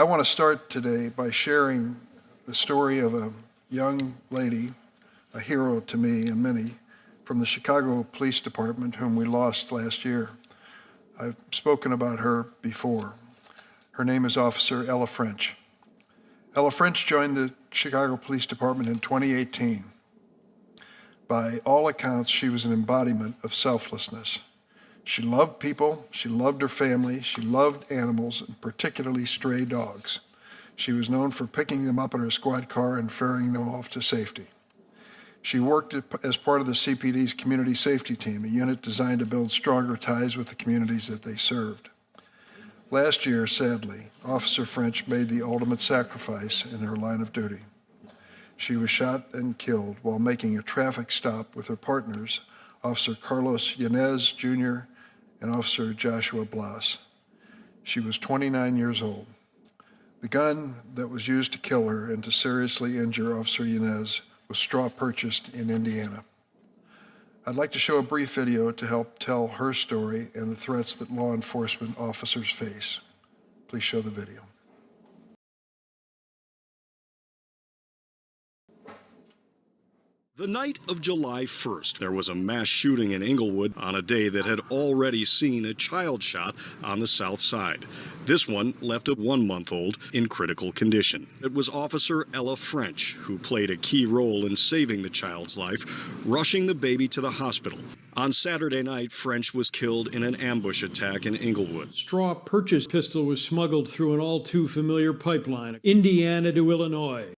I want to start today by sharing the story of a young lady, a hero to me and many, from the Chicago Police Department whom we lost last year. I've spoken about her before. Her name is Officer Ella French. Ella French joined the Chicago Police Department in 2018. By all accounts, she was an embodiment of selflessness. She loved people, she loved her family, she loved animals, and particularly stray dogs. She was known for picking them up in her squad car and ferrying them off to safety. She worked as part of the CPD's community safety team, a unit designed to build stronger ties with the communities that they served. Last year, sadly, Officer French made the ultimate sacrifice in her line of duty. She was shot and killed while making a traffic stop with her partners, Officer Carlos Yanez Jr. and Officer Joshua Blas. She was 29 years old. The gun that was used to kill her and to seriously injure Officer Yanez was straw purchased in Indiana. I'd like to show a brief video to help tell her story and the threats that law enforcement officers face. Please show the video. The night of July 1st, there was a mass shooting in Inglewood on a day that had already seen a child shot on the south side. This one left a 1-month-old in critical condition. It was Officer Ella French who played a key role in saving the child's life, rushing the baby to the hospital. On Saturday night, French was killed in an ambush attack in Inglewood. Straw purchase pistol was smuggled through an all-too-familiar pipeline, Indiana to Illinois.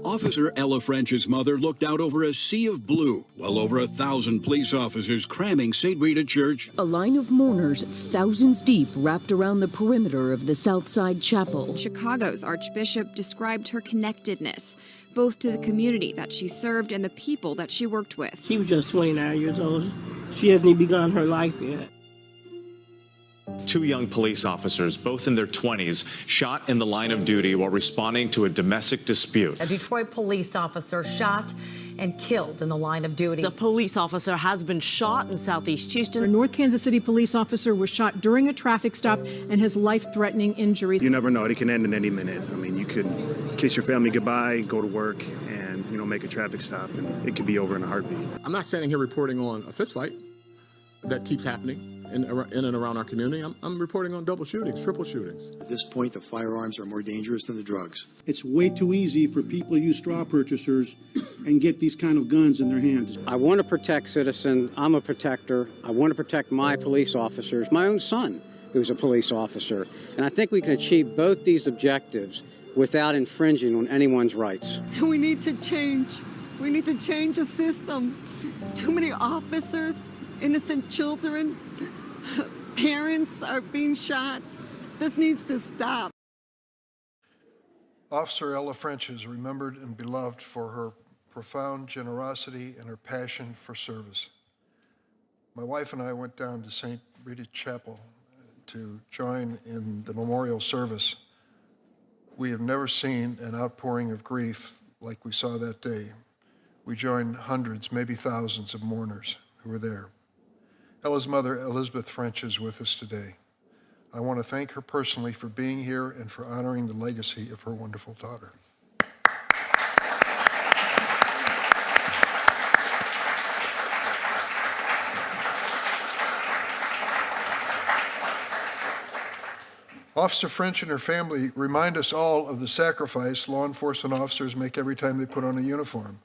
Officer Ella French's mother looked out over a sea of blue, while over 1,000 police officers cramming St. Rita Church. A line of mourners, thousands deep, wrapped around the perimeter of the Southside Chapel. Chicago's Archbishop described her connectedness, both to the community that she served and the people that she worked with. She was just 29 years old. She hasn't even begun her life yet. 2 young police officers, both in their 20s, shot in the line of duty while responding to a domestic dispute. A Detroit police officer shot and killed in the line of duty. A police officer has been shot in Southeast Houston. A North Kansas City police officer was shot during a traffic stop and has life-threatening injuries. You never know. It can end in any minute. I mean, you could kiss your family goodbye, go to work, and, make a traffic stop, and it could be over in a heartbeat. I'm not standing here reporting on a fistfight that keeps happening in and around our community. I'm reporting on double shootings, triple shootings. At this point, the firearms are more dangerous than the drugs. It's way too easy for people to use straw purchasers and get these kind of guns in their hands. I want to protect citizens. I'm a protector. I want to protect my police officers, my own son, who's a police officer. And I think we can achieve both these objectives without infringing on anyone's rights. We need to change. We need to change the system. Too many officers, innocent children, parents are being shot. This needs to stop. Officer Ella French is remembered and beloved for her profound generosity and her passion for service. My wife and I went down to St. Rita Chapel to join in the memorial service. We have never seen an outpouring of grief like we saw that day. We joined hundreds, maybe thousands of mourners who were there. Ella's mother, Elizabeth French, is with us today. I want to thank her personally for being here and for honoring the legacy of her wonderful daughter. Officer French and her family remind us all of the sacrifice law enforcement officers make every time they put on a uniform.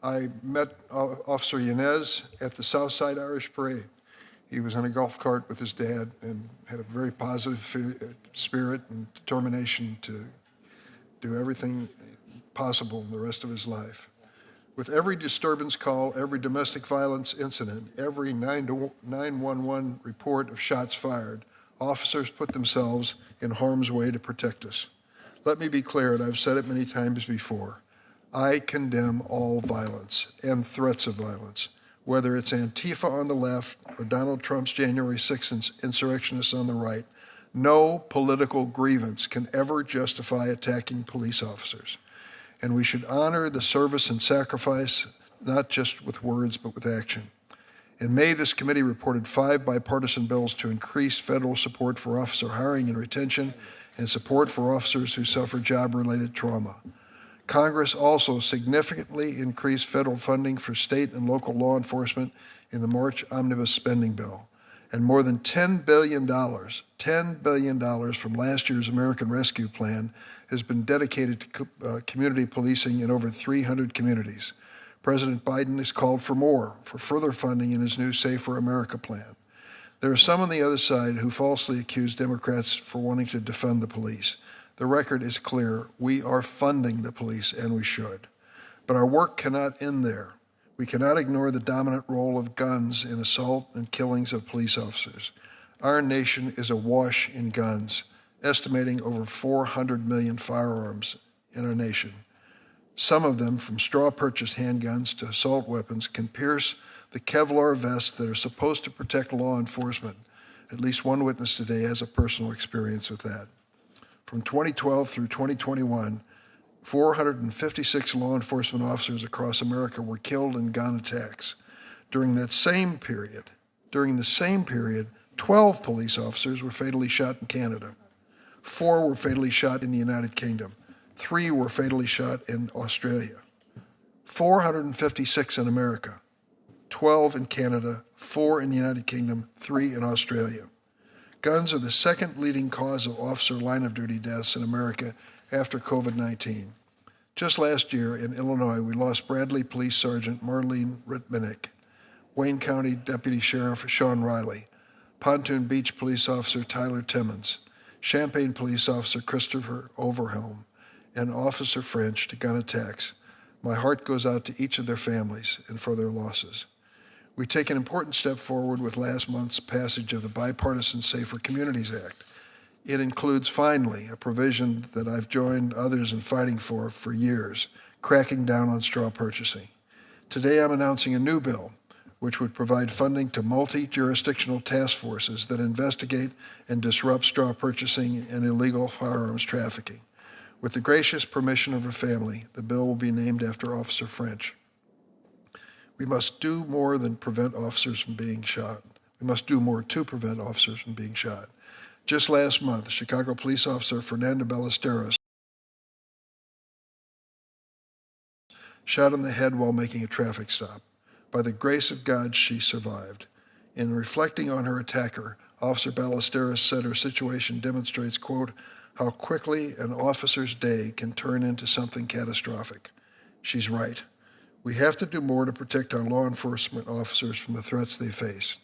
I met Officer Yanez at the Southside Irish Parade. He was in a golf cart with his dad and had a very positive spirit and determination to do everything possible in the rest of his life. With every disturbance call, every domestic violence incident, every 911 report of shots fired, officers put themselves in harm's way to protect us. Let me be clear, and I've said it many times before, I condemn all violence and threats of violence, whether it's Antifa on the left or Donald Trump's January 6th insurrectionists on the right. No political grievance can ever justify attacking police officers. And we should honor the service and sacrifice, not just with words, but with action. In May, this committee reported 5 bipartisan bills to increase federal support for officer hiring and retention and support for officers who suffer job-related trauma. Congress also significantly increased federal funding for state and local law enforcement in the March Omnibus Spending Bill, and more than $10 billion from last year's American Rescue Plan has been dedicated to community policing in over 300 communities. President Biden has called for further funding in his new Safer America plan. There are some on the other side who falsely accuse Democrats for wanting to defund the police. The record is clear. We are funding the police, and we should. But our work cannot end there. We cannot ignore the dominant role of guns in assault and killings of police officers. Our nation is awash in guns, estimating over 400 million firearms in our nation. Some of them, from straw-purchased handguns to assault weapons, can pierce the Kevlar vests that are supposed to protect law enforcement. At least one witness today has a personal experience with that. From 2012 through 2021, 456 law enforcement officers across America were killed in gun attacks. During the same period, 12 police officers were fatally shot in Canada. 4 were fatally shot in the United Kingdom. 3 were fatally shot in Australia. 456 in America, 12 in Canada, 4 in the United Kingdom, 3 in Australia. Guns are the second leading cause of officer line-of-duty deaths in America after COVID-19. Just last year in Illinois, we lost Bradley Police Sergeant Marlene Ritmanick, Wayne County Deputy Sheriff Sean Riley, Pontoon Beach Police Officer Tyler Timmons, Champaign Police Officer Christopher Overhelm, and Officer French to gun attacks. My heart goes out to each of their families and for their losses. We take an important step forward with last month's passage of the Bipartisan Safer Communities Act. It includes, finally, a provision that I've joined others in fighting for years, cracking down on straw purchasing. Today I'm announcing a new bill which would provide funding to multi-jurisdictional task forces that investigate and disrupt straw purchasing and illegal firearms trafficking. With the gracious permission of her family, the bill will be named after Officer French. We must do more than prevent officers from being shot. We must do more to prevent officers from being shot. Just last month, Chicago police officer Fernanda Ballesteros shot in the head while making a traffic stop. By the grace of God, she survived. In reflecting on her attacker, Officer Ballesteros said her situation demonstrates, quote, how quickly an officer's day can turn into something catastrophic. She's right. We have to do more to protect our law enforcement officers from the threats they face.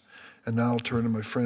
And now I'll turn to my friend